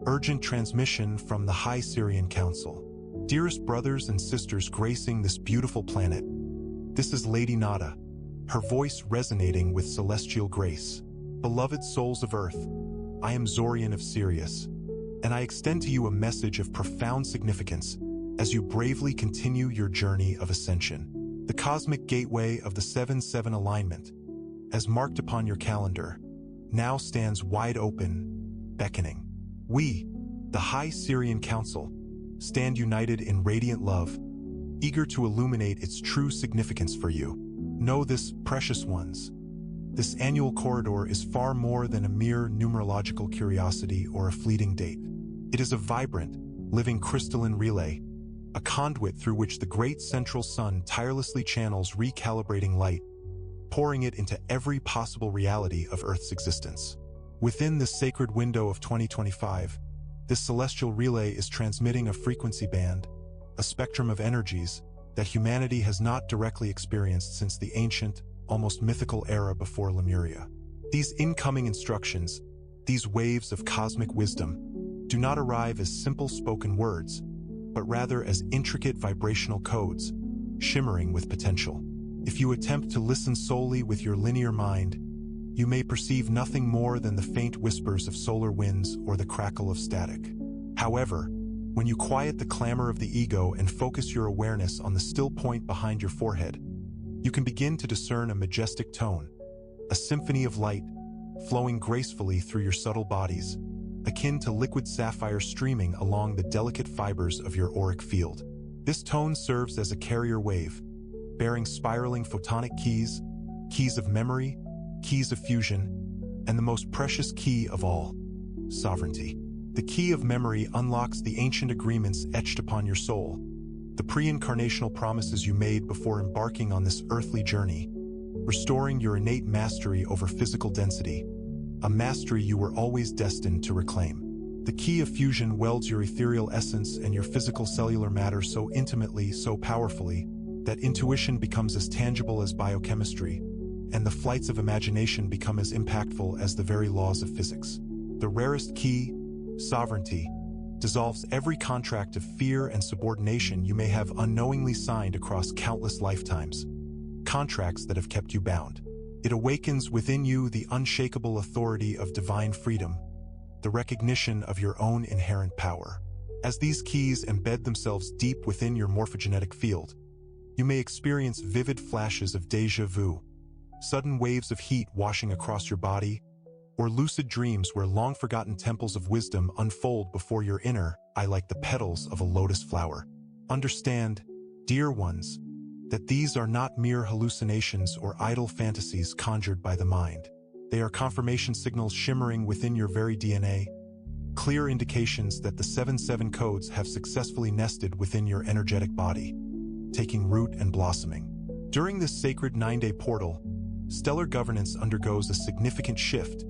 Urgent transmission from the High Sirian Council. Dearest brothers and sisters gracing this beautiful planet, this is Lady Nada, her voice resonating with celestial grace. Beloved souls of Earth, I am Zorian of Sirius, and I extend to you a message of profound significance as you bravely continue your journey of ascension. The cosmic gateway of the 7-7 alignment, as marked upon your calendar, now stands wide open, beckoning. We, the High Sirian Council, stand united in radiant love, eager to illuminate its true significance for you. Know this, precious ones. This annual corridor is far more than a mere numerological curiosity or a fleeting date. It is a vibrant, living crystalline relay, a conduit through which the great central sun tirelessly channels recalibrating light, pouring it into every possible reality of Earth's existence. Within this sacred window of 2025, this celestial relay is transmitting a frequency band, a spectrum of energies that humanity has not directly experienced since the ancient, almost mythical era before Lemuria. These incoming instructions, these waves of cosmic wisdom, do not arrive as simple spoken words, but rather as intricate vibrational codes, shimmering with potential. If you attempt to listen solely with your linear mind, you may perceive nothing more than the faint whispers of solar winds or the crackle of static. However, when you quiet the clamor of the ego and focus your awareness on the still point behind your forehead, you can begin to discern a majestic tone, a symphony of light, flowing gracefully through your subtle bodies, akin to liquid sapphire streaming along the delicate fibers of your auric field. This tone serves as a carrier wave, bearing spiraling photonic keys, keys of memory, keys of fusion, and the most precious key of all, sovereignty. The key of memory unlocks the ancient agreements etched upon your soul, the pre-incarnational promises you made before embarking on this earthly journey, restoring your innate mastery over physical density, a mastery you were always destined to reclaim. The key of fusion welds your ethereal essence and your physical cellular matter so intimately, so powerfully, that intuition becomes as tangible as biochemistry, and the flights of imagination become as impactful as the very laws of physics. The rarest key, sovereignty, dissolves every contract of fear and subordination you may have unknowingly signed across countless lifetimes, contracts that have kept you bound. It awakens within you the unshakable authority of divine freedom, the recognition of your own inherent power. As these keys embed themselves deep within your morphogenetic field, you may experience vivid flashes of déjà vu, sudden waves of heat washing across your body, or lucid dreams where long-forgotten temples of wisdom unfold before your inner eye like the petals of a lotus flower. Understand, dear ones, that these are not mere hallucinations or idle fantasies conjured by the mind. They are confirmation signals shimmering within your very DNA, clear indications that the 7-7 codes have successfully nested within your energetic body, taking root and blossoming. During this sacred 9-day portal, stellar governance undergoes a significant shift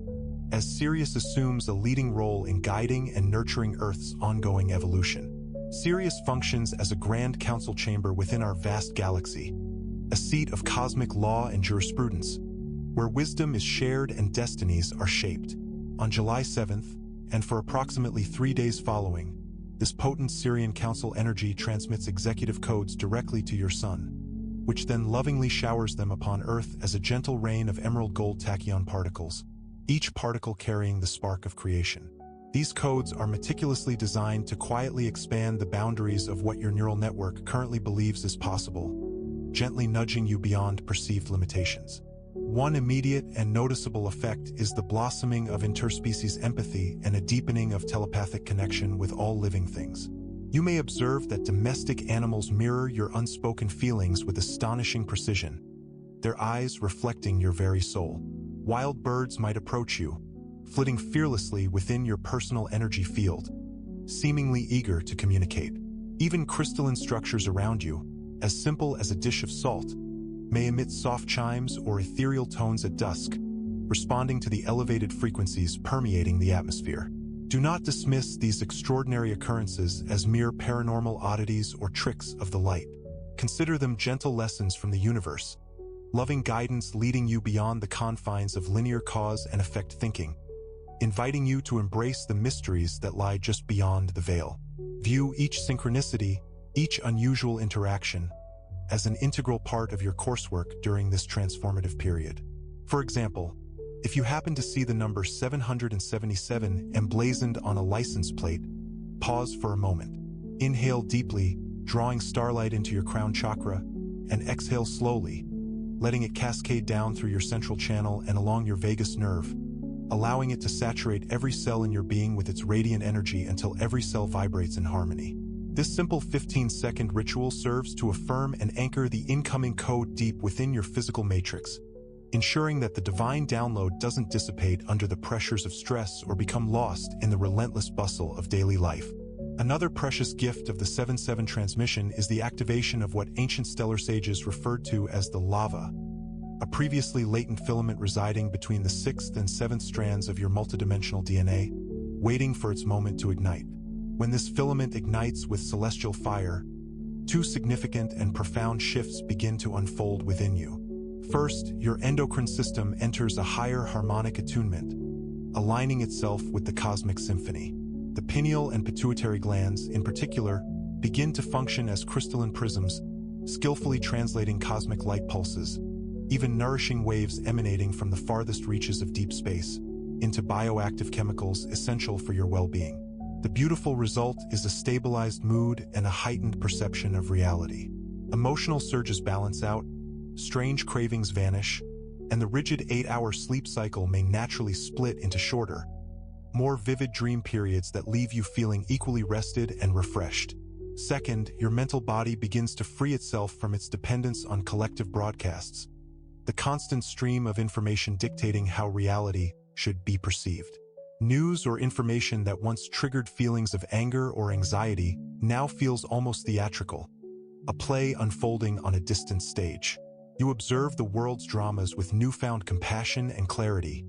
as Sirius assumes a leading role in guiding and nurturing Earth's ongoing evolution. Sirius functions as a grand council chamber within our vast galaxy, a seat of cosmic law and jurisprudence, where wisdom is shared and destinies are shaped. On July 7th, and for approximately 3 days following, this potent Sirian Council energy transmits executive codes directly to your sun, which then lovingly showers them upon Earth as a gentle rain of emerald gold tachyon particles, each particle carrying the spark of creation. These codes are meticulously designed to quietly expand the boundaries of what your neural network currently believes is possible, gently nudging you beyond perceived limitations. One immediate and noticeable effect is the blossoming of interspecies empathy and a deepening of telepathic connection with all living things. You may observe that domestic animals mirror your unspoken feelings with astonishing precision, their eyes reflecting your very soul. Wild birds might approach you, flitting fearlessly within your personal energy field, seemingly eager to communicate. Even crystalline structures around you, as simple as a dish of salt, may emit soft chimes or ethereal tones at dusk, responding to the elevated frequencies permeating the atmosphere. Do not dismiss these extraordinary occurrences as mere paranormal oddities or tricks of the light. Consider them gentle lessons from the universe, loving guidance leading you beyond the confines of linear cause and effect thinking, inviting you to embrace the mysteries that lie just beyond the veil. View each synchronicity, each unusual interaction, as an integral part of your coursework during this transformative period. For example, if you happen to see the number 777 emblazoned on a license plate, pause for a moment. Inhale deeply, drawing starlight into your crown chakra, and exhale slowly, letting it cascade down through your central channel and along your vagus nerve, allowing it to saturate every cell in your being with its radiant energy until every cell vibrates in harmony. This simple 15-second ritual serves to affirm and anchor the incoming code deep within your physical matrix, ensuring that the divine download doesn't dissipate under the pressures of stress or become lost in the relentless bustle of daily life. Another precious gift of the 7-7 transmission is the activation of what ancient stellar sages referred to as the lava, a previously latent filament residing between the 6th and 7th strands of your multidimensional DNA, waiting for its moment to ignite. When this filament ignites with celestial fire, two significant and profound shifts begin to unfold within you. First, your endocrine system enters a higher harmonic attunement, aligning itself with the cosmic symphony. The pineal and pituitary glands, in particular, begin to function as crystalline prisms, skillfully translating cosmic light pulses, even nourishing waves emanating from the farthest reaches of deep space, into bioactive chemicals essential for your well-being. The beautiful result is a stabilized mood and a heightened perception of reality. Emotional surges balance out, strange cravings vanish, and the rigid 8-hour sleep cycle may naturally split into shorter, more vivid dream periods that leave you feeling equally rested and refreshed. Second, your mental body begins to free itself from its dependence on collective broadcasts, the constant stream of information dictating how reality should be perceived. News or information that once triggered feelings of anger or anxiety now feels almost theatrical, a play unfolding on a distant stage. You observe the world's dramas with newfound compassion and clarity,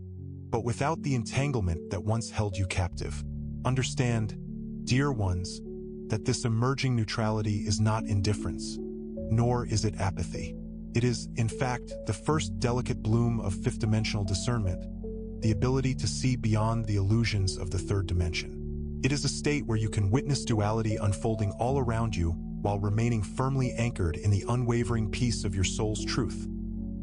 but without the entanglement that once held you captive. Understand, dear ones, that this emerging neutrality is not indifference, nor is it apathy. It is, in fact, the first delicate bloom of fifth-dimensional discernment, the ability to see beyond the illusions of the third dimension. It is a state where you can witness duality unfolding all around you while remaining firmly anchored in the unwavering peace of your soul's truth,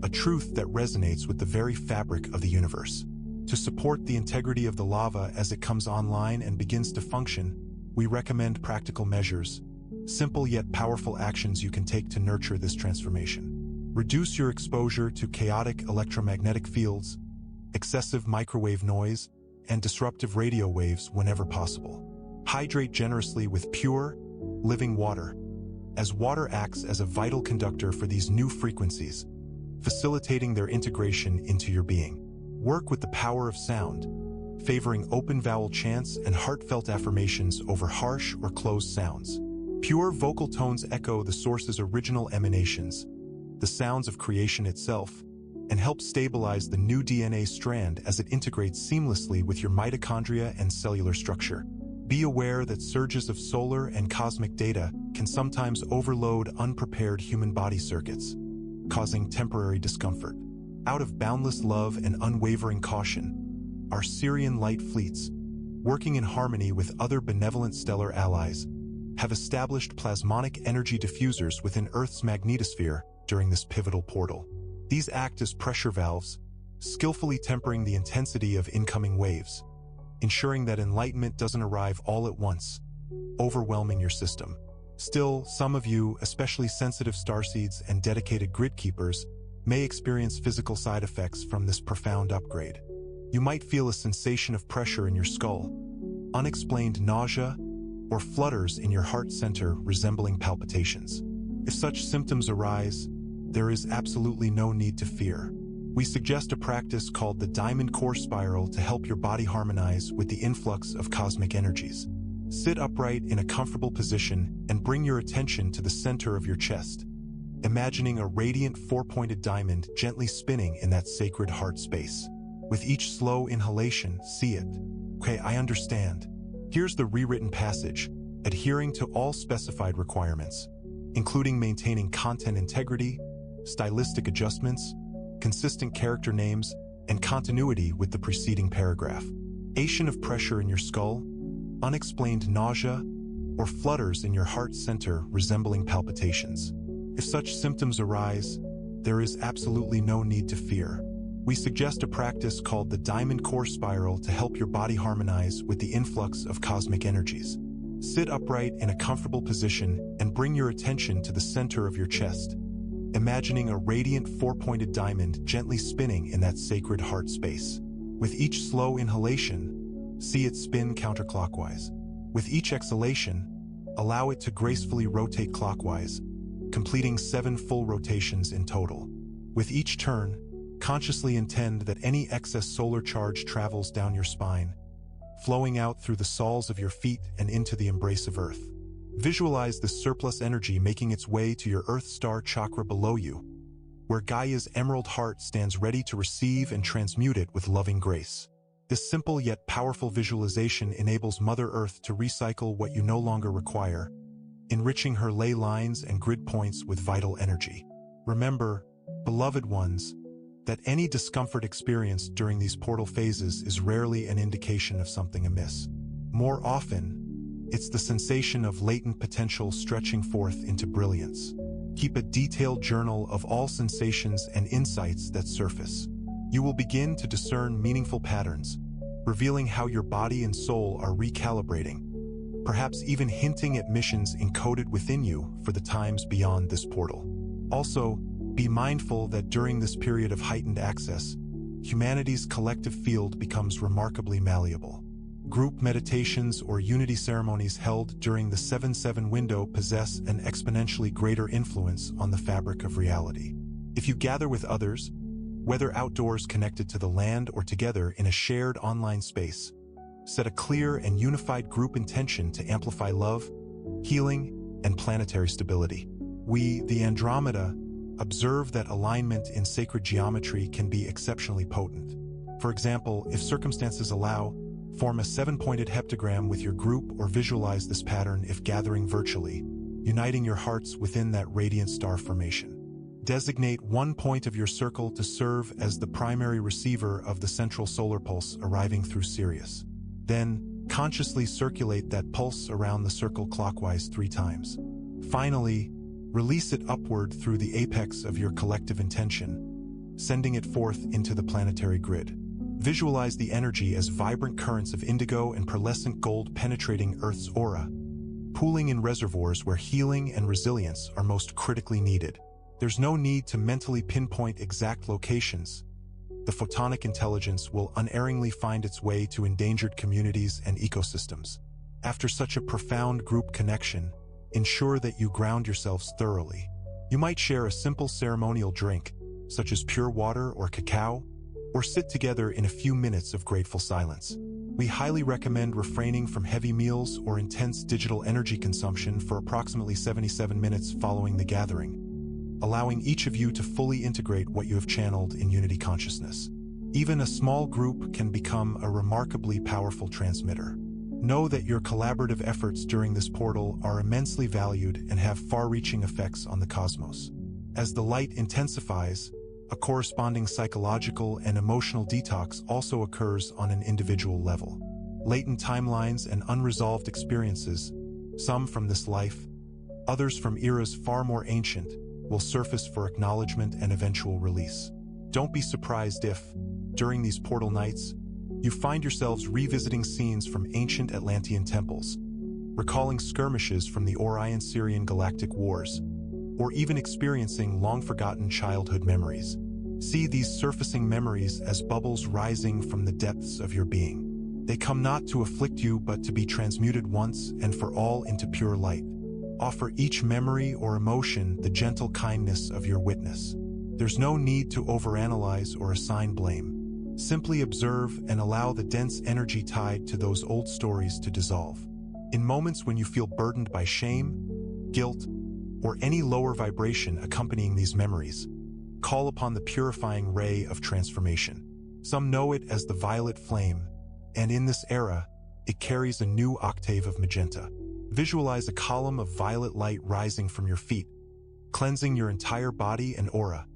a truth that resonates with the very fabric of the universe. To support the integrity of the lava as it comes online and begins to function, we recommend practical measures, simple yet powerful actions you can take to nurture this transformation. Reduce your exposure to chaotic electromagnetic fields, excessive microwave noise, and disruptive radio waves whenever possible. Hydrate generously with pure, living water, as water acts as a vital conductor for these new frequencies, facilitating their integration into your being. Work with the power of sound, favoring open vowel chants and heartfelt affirmations over harsh or closed sounds. Pure vocal tones echo the source's original emanations, the sounds of creation itself, and help stabilize the new DNA strand as it integrates seamlessly with your mitochondria and cellular structure. Be aware that surges of solar and cosmic data can sometimes overload unprepared human body circuits, causing temporary discomfort. Out of boundless love and unwavering caution, our Sirian light fleets, working in harmony with other benevolent stellar allies, have established plasmonic energy diffusers within Earth's magnetosphere during this pivotal portal. These act as pressure valves, skillfully tempering the intensity of incoming waves, ensuring that enlightenment doesn't arrive all at once, overwhelming your system. Still, some of you, especially sensitive starseeds and dedicated grid keepers, may experience physical side effects from this profound upgrade. You might feel a sensation of pressure in your skull, unexplained nausea, or flutters in your heart center resembling palpitations. If such symptoms arise, there is absolutely no need to fear. We suggest a practice called the Diamond Core Spiral to help your body harmonize with the influx of cosmic energies. Sit upright in a comfortable position and bring your attention to the center of your chest, imagining a radiant four-pointed diamond gently spinning in that sacred heart space. With each slow inhalation, see it. Okay, I understand. Here's the rewritten passage, adhering to all specified requirements, including maintaining content integrity, stylistic adjustments, consistent character names, and continuity with the preceding paragraph. Sensation of pressure in your skull, unexplained nausea, or flutters in your heart center resembling palpitations. If such symptoms arise, there is absolutely no need to fear. We suggest a practice called the Diamond Core Spiral to help your body harmonize with the influx of cosmic energies. Sit upright in a comfortable position and bring your attention to the center of your chest, imagining a radiant four-pointed diamond gently spinning in that sacred heart space. With each slow inhalation, see it spin counterclockwise. With each exhalation, allow it to gracefully rotate clockwise, completing 7 full rotations in total. With each turn, consciously intend that any excess solar charge travels down your spine, flowing out through the soles of your feet and into the embrace of Earth. Visualize this surplus energy making its way to your Earth Star chakra below you, where Gaia's emerald heart stands ready to receive and transmute it with loving grace. This simple yet powerful visualization enables Mother Earth to recycle what you no longer require, enriching her ley lines and grid points with vital energy. Remember, beloved ones, that any discomfort experienced during these portal phases is rarely an indication of something amiss. More often, it's the sensation of latent potential stretching forth into brilliance. Keep a detailed journal of all sensations and insights that surface. You will begin to discern meaningful patterns, revealing how your body and soul are recalibrating, perhaps even hinting at missions encoded within you for the times beyond this portal. Also, be mindful that during this period of heightened access, humanity's collective field becomes remarkably malleable. Group meditations or unity ceremonies held during the 7-7 window possess an exponentially greater influence on the fabric of reality. If you gather with others, whether outdoors connected to the land or together in a shared online space, set a clear and unified group intention to amplify love, healing, and planetary stability. We, the Andromeda, observe that alignment in sacred geometry can be exceptionally potent. For example, if circumstances allow, form a 7-pointed heptagram with your group or visualize this pattern if gathering virtually, uniting your hearts within that radiant star formation. Designate one point of your circle to serve as the primary receiver of the central solar pulse arriving through Sirius. Then, consciously circulate that pulse around the circle clockwise 3 times. Finally, release it upward through the apex of your collective intention, sending it forth into the planetary grid. Visualize the energy as vibrant currents of indigo and pearlescent gold penetrating Earth's aura, pooling in reservoirs where healing and resilience are most critically needed. There's no need to mentally pinpoint exact locations. The photonic intelligence will unerringly find its way to endangered communities and ecosystems. After such a profound group connection, ensure that you ground yourselves thoroughly. You might share a simple ceremonial drink, such as pure water or cacao, or sit together in a few minutes of grateful silence. We highly recommend refraining from heavy meals or intense digital energy consumption for approximately 77 minutes following the gathering, allowing each of you to fully integrate what you have channeled in unity consciousness. Even a small group can become a remarkably powerful transmitter. Know that your collaborative efforts during this portal are immensely valued and have far-reaching effects on the cosmos. As the light intensifies, a corresponding psychological and emotional detox also occurs on an individual level. Latent timelines and unresolved experiences, some from this life, others from eras far more ancient, will surface for acknowledgement and eventual release. Don't be surprised if, during these portal nights, you find yourselves revisiting scenes from ancient Atlantean temples, recalling skirmishes from the Orion-Sirian Galactic Wars, or even experiencing long-forgotten childhood memories. See these surfacing memories as bubbles rising from the depths of your being. They come not to afflict you but to be transmuted once and for all into pure light. Offer each memory or emotion the gentle kindness of your witness. There's no need to overanalyze or assign blame. Simply observe and allow the dense energy tied to those old stories to dissolve. In moments when you feel burdened by shame, guilt, or any lower vibration accompanying these memories, call upon the purifying ray of transformation. Some know it as the violet flame, and in this era, it carries a new octave of magenta. Visualize a column of violet light rising from your feet, cleansing your entire body and aura,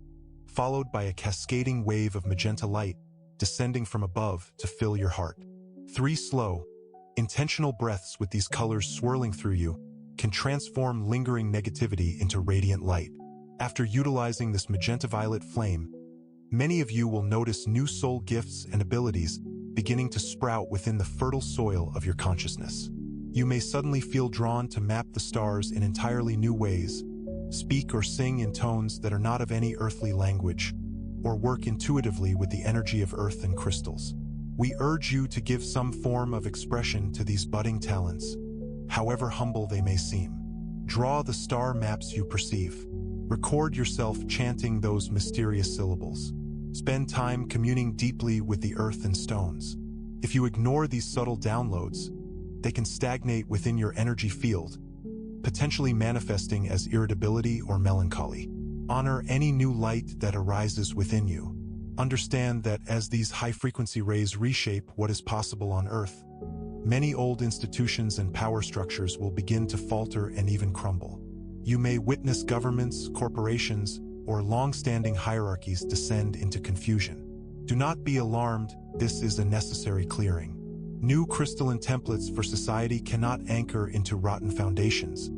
followed by a cascading wave of magenta light descending from above to fill your heart. 3 slow, intentional breaths with these colors swirling through you can transform lingering negativity into radiant light. After utilizing this magenta-violet flame, many of you will notice new soul gifts and abilities beginning to sprout within the fertile soil of your consciousness. You may suddenly feel drawn to map the stars in entirely new ways, speak or sing in tones that are not of any earthly language, or work intuitively with the energy of earth and crystals. We urge you to give some form of expression to these budding talents, however humble they may seem. Draw the star maps you perceive. Record yourself chanting those mysterious syllables. Spend time communing deeply with the earth and stones. If you ignore these subtle downloads, they can stagnate within your energy field, potentially manifesting as irritability or melancholy. Honor any new light that arises within you. Understand that as these high-frequency rays reshape what is possible on Earth, many old institutions and power structures will begin to falter and even crumble. You may witness governments, corporations, or long-standing hierarchies descend into confusion. Do not be alarmed, this is a necessary clearing. New crystalline templates for society cannot anchor into rotten foundations,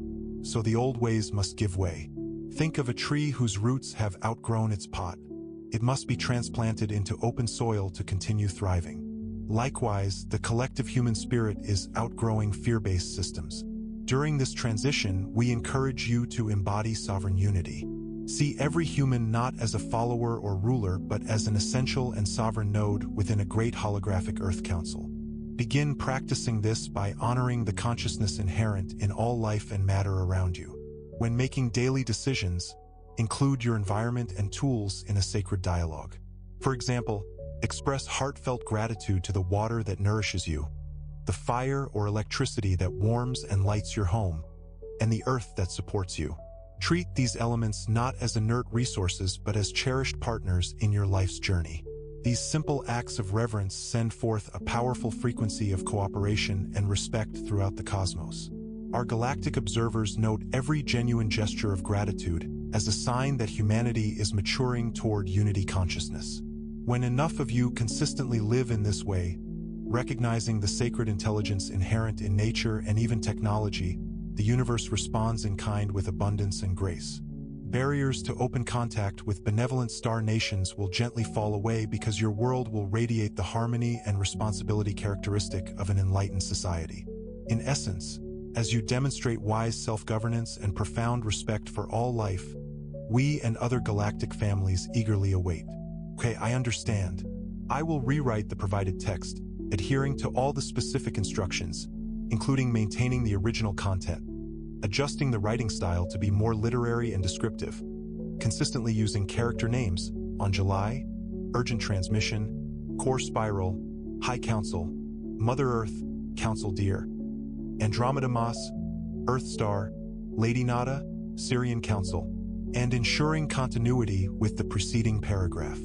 so the old ways must give way. Think of a tree whose roots have outgrown its pot. It must be transplanted into open soil to continue thriving. Likewise, the collective human spirit is outgrowing fear-based systems. During this transition, we encourage you to embody sovereign unity. See every human not as a follower or ruler, but as an essential and sovereign node within a great holographic Earth Council. Begin practicing this by honoring the consciousness inherent in all life and matter around you. When making daily decisions, include your environment and tools in a sacred dialogue. For example, express heartfelt gratitude to the water that nourishes you, the fire or electricity that warms and lights your home, and the earth that supports you. Treat these elements not as inert resources but as cherished partners in your life's journey. These simple acts of reverence send forth a powerful frequency of cooperation and respect throughout the cosmos. Our galactic observers note every genuine gesture of gratitude as a sign that humanity is maturing toward unity consciousness. When enough of you consistently live in this way, recognizing the sacred intelligence inherent in nature and even technology, the universe responds in kind with abundance and grace. Barriers to open contact with benevolent star nations will gently fall away because your world will radiate the harmony and responsibility characteristic of an enlightened society. In essence, as you demonstrate wise self-governance and profound respect for all life, we and other galactic families eagerly await. Okay, I understand. I will rewrite the provided text, adhering to all the specific instructions, including maintaining the original content, adjusting the writing style to be more literary and descriptive, consistently using character names on July, Urgent Transmission, Core Spiral, High Council, Mother Earth, Council Deer, Andromeda Moss, Earth Star, Lady Nada, Sirian Council, and ensuring continuity with the preceding paragraph.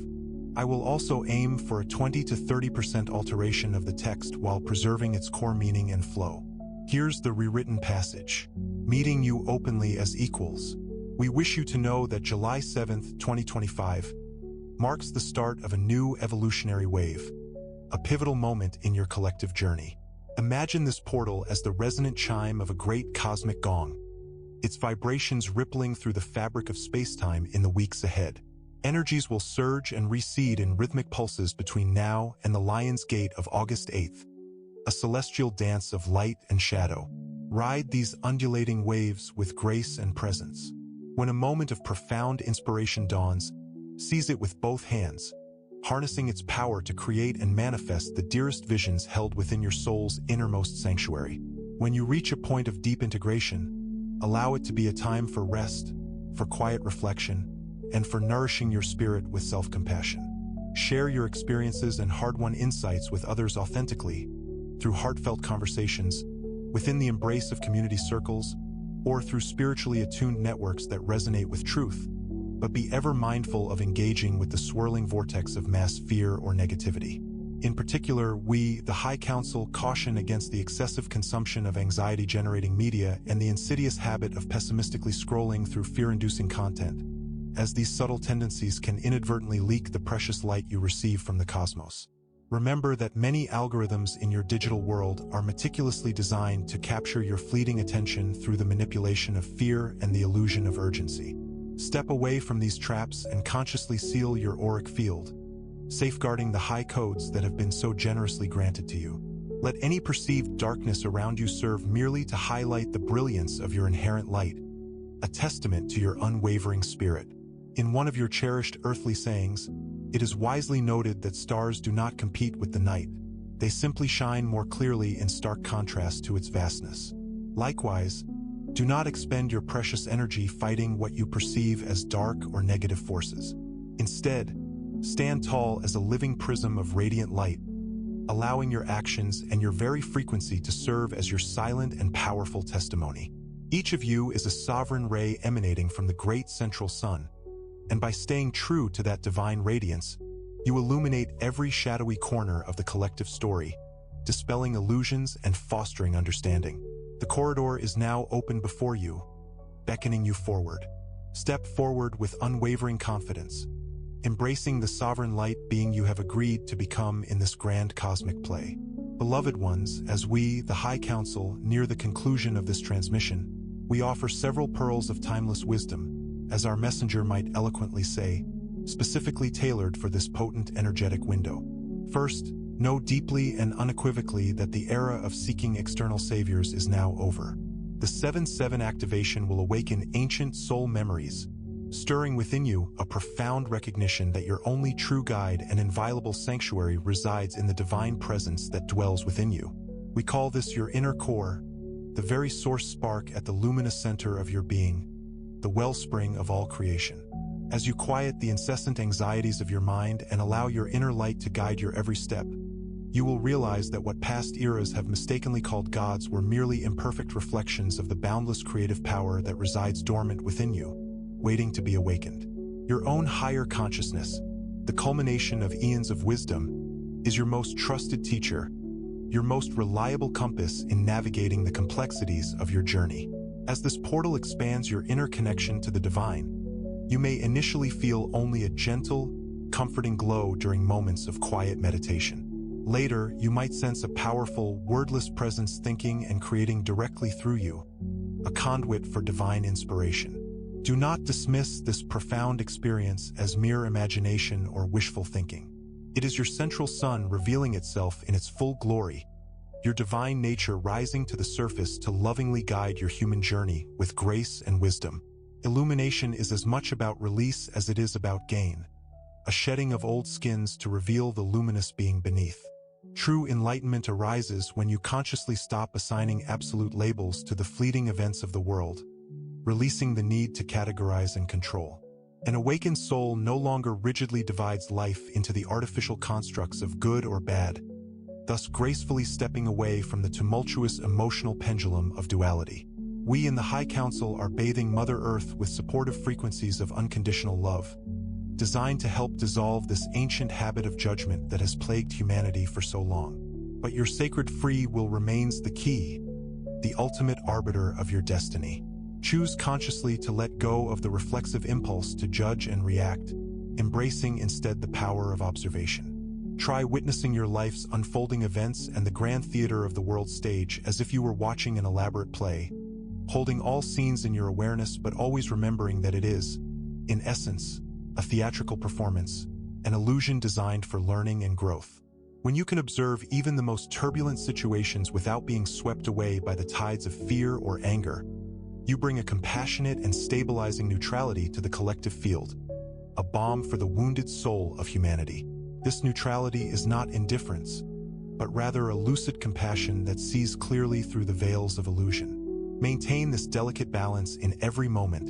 I will also aim for a 20 to 30% alteration of the text while preserving its core meaning and flow. Here's the rewritten passage. Meeting you openly as equals. We wish you to know that July 7th, 2025 marks the start of a new evolutionary wave, a pivotal moment in your collective journey. Imagine this portal as the resonant chime of a great cosmic gong, its vibrations rippling through the fabric of space-time in the weeks ahead. Energies will surge and reseed in rhythmic pulses between now and the Lion's Gate of August 8th, a celestial dance of light and shadow. Ride these undulating waves with grace and presence. When a moment of profound inspiration dawns, seize it with both hands, harnessing its power to create and manifest the dearest visions held within your soul's innermost sanctuary. When you reach a point of deep integration, allow it to be a time for rest, for quiet reflection, and for nourishing your spirit with self-compassion. Share your experiences and hard-won insights with others authentically, through heartfelt conversations, within the embrace of community circles, or through spiritually attuned networks that resonate with truth, but be ever mindful of engaging with the swirling vortex of mass fear or negativity. In particular, we, the High Council, caution against the excessive consumption of anxiety-generating media and the insidious habit of pessimistically scrolling through fear-inducing content, as these subtle tendencies can inadvertently leak the precious light you receive from the cosmos. Remember that many algorithms in your digital world are meticulously designed to capture your fleeting attention through the manipulation of fear and the illusion of urgency. Step away from these traps and consciously seal your auric field, safeguarding the high codes that have been so generously granted to you. Let any perceived darkness around you serve merely to highlight the brilliance of your inherent light, a testament to your unwavering spirit. In one of your cherished earthly sayings, it is wisely noted that stars do not compete with the night. They simply shine more clearly in stark contrast to its vastness. Likewise, do not expend your precious energy fighting what you perceive as dark or negative forces. Instead, stand tall as a living prism of radiant light, allowing your actions and your very frequency to serve as your silent and powerful testimony. Each of you is a sovereign ray emanating from the great central sun, and by staying true to that divine radiance, you illuminate every shadowy corner of the collective story, dispelling illusions and fostering understanding. The corridor is now open before you, beckoning you forward. Step forward with unwavering confidence, embracing the sovereign light being you have agreed to become in this grand cosmic play. Beloved ones, as we, the High Council, near the conclusion of this transmission, we offer several pearls of timeless wisdom, as our messenger might eloquently say, specifically tailored for this potent energetic window. First, know deeply and unequivocally that the era of seeking external saviors is now over. The 7-7 activation will awaken ancient soul memories, stirring within you a profound recognition that your only true guide and inviolable sanctuary resides in the divine presence that dwells within you. We call this your inner core, the very source spark at the luminous center of your being, the wellspring of all creation. As you quiet the incessant anxieties of your mind and allow your inner light to guide your every step, you will realize that what past eras have mistakenly called gods were merely imperfect reflections of the boundless creative power that resides dormant within you, waiting to be awakened. Your own higher consciousness, the culmination of eons of wisdom, is your most trusted teacher, your most reliable compass in navigating the complexities of your journey. As this portal expands your inner connection to the divine, you may initially feel only a gentle, comforting glow during moments of quiet meditation. Later, you might sense a powerful, wordless presence thinking and creating directly through you, a conduit for divine inspiration. Do not dismiss this profound experience as mere imagination or wishful thinking. It is your central sun revealing itself in its full glory, your divine nature rising to the surface to lovingly guide your human journey with grace and wisdom. Illumination is as much about release as it is about gain, a shedding of old skins to reveal the luminous being beneath. True enlightenment arises when you consciously stop assigning absolute labels to the fleeting events of the world, releasing the need to categorize and control. An awakened soul no longer rigidly divides life into the artificial constructs of good or bad, thus gracefully stepping away from the tumultuous emotional pendulum of duality. We in the High Council are bathing Mother Earth with supportive frequencies of unconditional love, designed to help dissolve this ancient habit of judgment that has plagued humanity for so long. But your sacred free will remains the key, the ultimate arbiter of your destiny. Choose consciously to let go of the reflexive impulse to judge and react, embracing instead the power of observation. Try witnessing your life's unfolding events and the grand theater of the world stage as if you were watching an elaborate play, holding all scenes in your awareness but always remembering that it is, in essence, a theatrical performance, an illusion designed for learning and growth. When you can observe even the most turbulent situations without being swept away by the tides of fear or anger, you bring a compassionate and stabilizing neutrality to the collective field, a balm for the wounded soul of humanity. This neutrality is not indifference, but rather a lucid compassion that sees clearly through the veils of illusion. Maintain this delicate balance in every moment,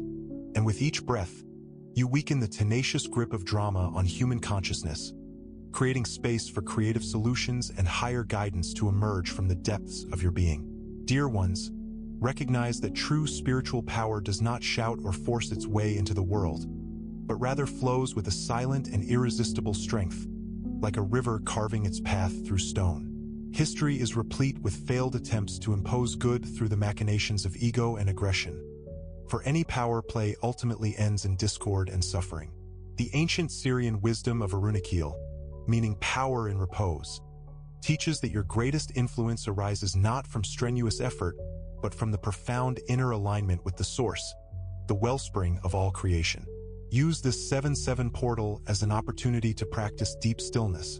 and with each breath, you weaken the tenacious grip of drama on human consciousness, creating space for creative solutions and higher guidance to emerge from the depths of your being. Dear ones, recognize that true spiritual power does not shout or force its way into the world, but rather flows with a silent and irresistible strength, like a river carving its path through stone. History is replete with failed attempts to impose good through the machinations of ego and aggression. For any power play ultimately ends in discord and suffering. The ancient Sirian wisdom of Arunakil, meaning power in repose, teaches that your greatest influence arises not from strenuous effort, but from the profound inner alignment with the source, the wellspring of all creation. Use this 7-7 portal as an opportunity to practice deep stillness,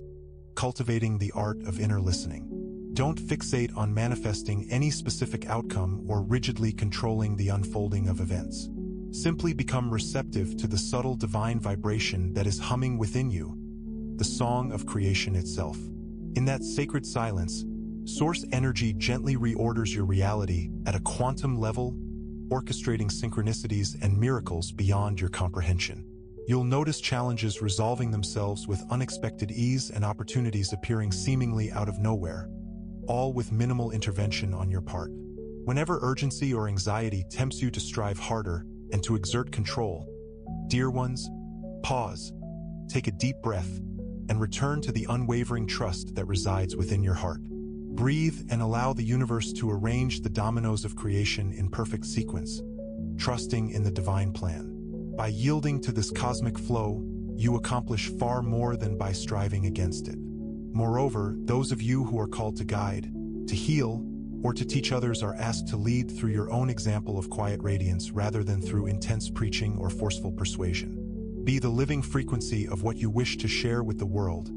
cultivating the art of inner listening. Don't fixate on manifesting any specific outcome or rigidly controlling the unfolding of events. Simply become receptive to the subtle divine vibration that is humming within you, the song of creation itself. In that sacred silence, source energy gently reorders your reality at a quantum level, orchestrating synchronicities and miracles beyond your comprehension. You'll notice challenges resolving themselves with unexpected ease and opportunities appearing seemingly out of nowhere, all with minimal intervention on your part. Whenever urgency or anxiety tempts you to strive harder and to exert control, dear ones, pause, take a deep breath, and return to the unwavering trust that resides within your heart. Breathe and allow the universe to arrange the dominoes of creation in perfect sequence, trusting in the divine plan. By yielding to this cosmic flow, you accomplish far more than by striving against it. Moreover, those of you who are called to guide, to heal, or to teach others are asked to lead through your own example of quiet radiance rather than through intense preaching or forceful persuasion. Be the living frequency of what you wish to share with the world,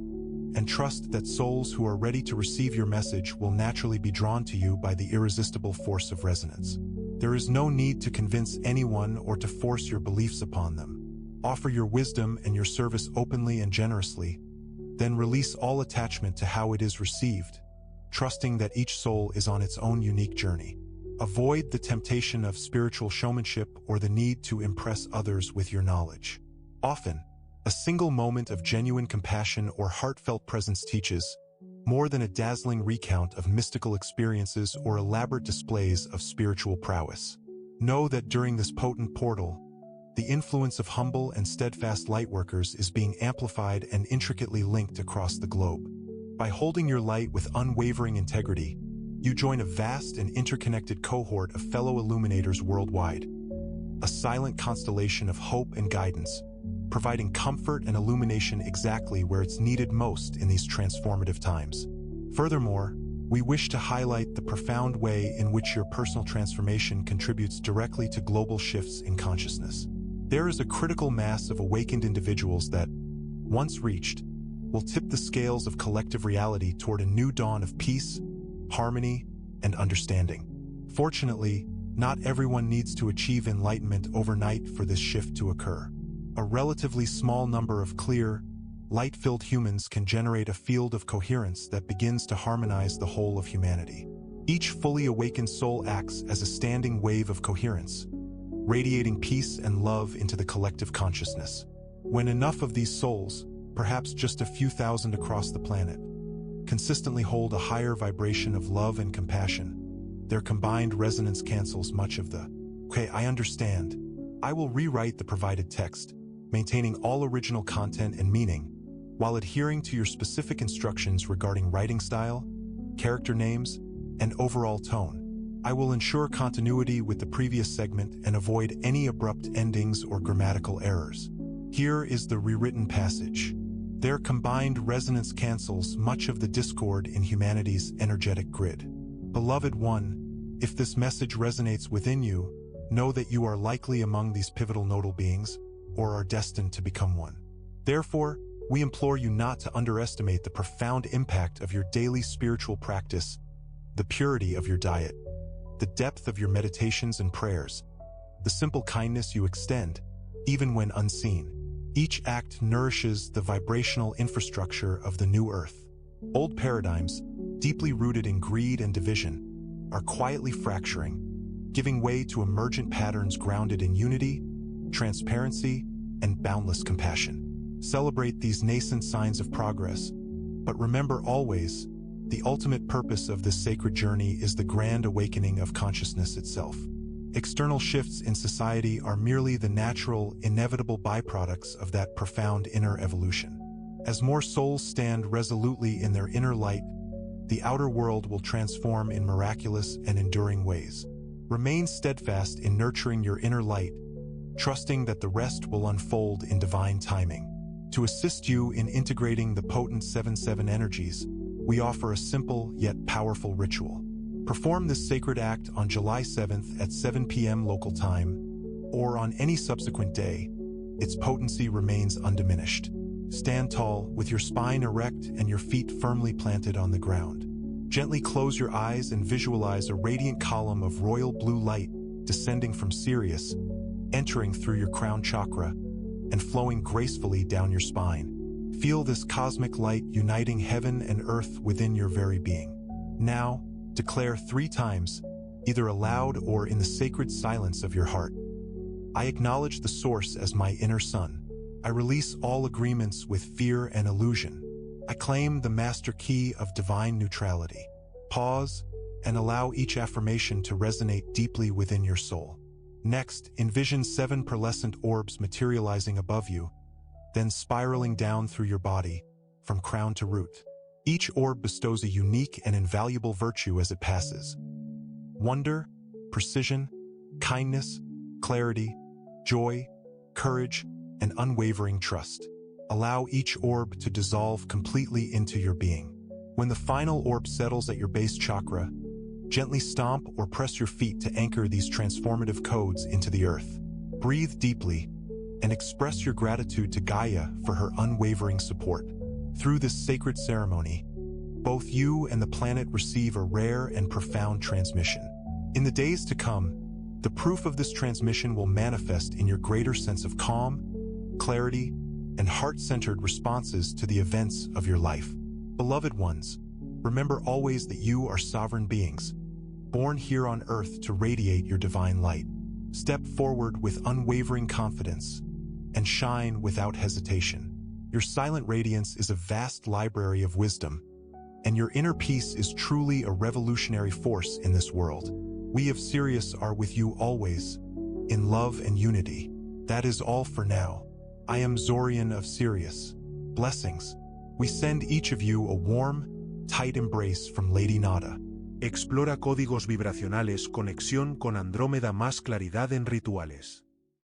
and trust that souls who are ready to receive your message will naturally be drawn to you by the irresistible force of resonance. There is no need to convince anyone or to force your beliefs upon them. Offer your wisdom and your service openly and generously, then release all attachment to how it is received, trusting that each soul is on its own unique journey. Avoid the temptation of spiritual showmanship or the need to impress others with your knowledge. Often, a single moment of genuine compassion or heartfelt presence teaches more than a dazzling recount of mystical experiences or elaborate displays of spiritual prowess. Know that during this potent portal, the influence of humble and steadfast lightworkers is being amplified and intricately linked across the globe. By holding your light with unwavering integrity, you join a vast and interconnected cohort of fellow illuminators worldwide, a silent constellation of hope and guidance, providing comfort and illumination exactly where it's needed most in these transformative times. Furthermore, we wish to highlight the profound way in which your personal transformation contributes directly to global shifts in consciousness. There is a critical mass of awakened individuals that, once reached, will tip the scales of collective reality toward a new dawn of peace, harmony, and understanding. Fortunately, not everyone needs to achieve enlightenment overnight for this shift to occur. A relatively small number of clear, light-filled humans can generate a field of coherence that begins to harmonize the whole of humanity. Each fully awakened soul acts as a standing wave of coherence, radiating peace and love into the collective consciousness. When enough of these souls, perhaps just a few thousand across the planet, consistently hold a higher vibration of love and compassion, their combined resonance cancels much of the, "Okay, I understand. I will rewrite the provided text," maintaining all original content and meaning, while adhering to your specific instructions regarding writing style, character names, and overall tone. I will ensure continuity with the previous segment and avoid any abrupt endings or grammatical errors. Here is the rewritten passage. Their combined resonance cancels much of the discord in humanity's energetic grid. Beloved one, if this message resonates within you, know that you are likely among these pivotal nodal beings, or are destined to become one. Therefore, we implore you not to underestimate the profound impact of your daily spiritual practice, the purity of your diet, the depth of your meditations and prayers, the simple kindness you extend, even when unseen. Each act nourishes the vibrational infrastructure of the new earth. Old paradigms, deeply rooted in greed and division, are quietly fracturing, giving way to emergent patterns grounded in unity, transparency, and boundless compassion. Celebrate these nascent signs of progress, but remember always, the ultimate purpose of this sacred journey is the grand awakening of consciousness itself. External shifts in society are merely the natural, inevitable byproducts of that profound inner evolution. As more souls stand resolutely in their inner light, the outer world will transform in miraculous and enduring ways. Remain steadfast in nurturing your inner light, trusting that the rest will unfold in divine timing. To assist you in integrating the potent 7-7 energies, we offer a simple yet powerful ritual. Perform this sacred act on July 7th at 7 p.m. local time, or on any subsequent day. Its potency remains undiminished. Stand tall, with your spine erect and your feet firmly planted on the ground. Gently close your eyes and visualize a radiant column of royal blue light descending from Sirius, entering through your crown chakra, and flowing gracefully down your spine. Feel this cosmic light uniting heaven and earth within your very being. Now, declare 3 times, either aloud or in the sacred silence of your heart. I acknowledge the source as my inner sun. I release all agreements with fear and illusion. I claim the master key of divine neutrality. Pause and allow each affirmation to resonate deeply within your soul. Next, envision 7 pearlescent orbs materializing above you, then spiraling down through your body, from crown to root. Each orb bestows a unique and invaluable virtue as it passes. Wonder, precision, kindness, clarity, joy, courage, and unwavering trust. Allow each orb to dissolve completely into your being. When the final orb settles at your base chakra, gently stomp or press your feet to anchor these transformative codes into the earth. Breathe deeply and express your gratitude to Gaia for her unwavering support. Through this sacred ceremony, both you and the planet receive a rare and profound transmission. In the days to come, the proof of this transmission will manifest in your greater sense of calm, clarity, and heart-centered responses to the events of your life. Beloved ones, remember always that you are sovereign beings, born here on Earth to radiate your divine light. Step forward with unwavering confidence and shine without hesitation. Your silent radiance is a vast library of wisdom, and your inner peace is truly a revolutionary force in this world. We of Sirius are with you always, in love and unity. That is all for now. I am Zorian of Sirius. Blessings. We send each of you a warm, tight embrace from Lady Nada. Explora códigos vibracionales, conexión con Andrómeda, más claridad en rituales.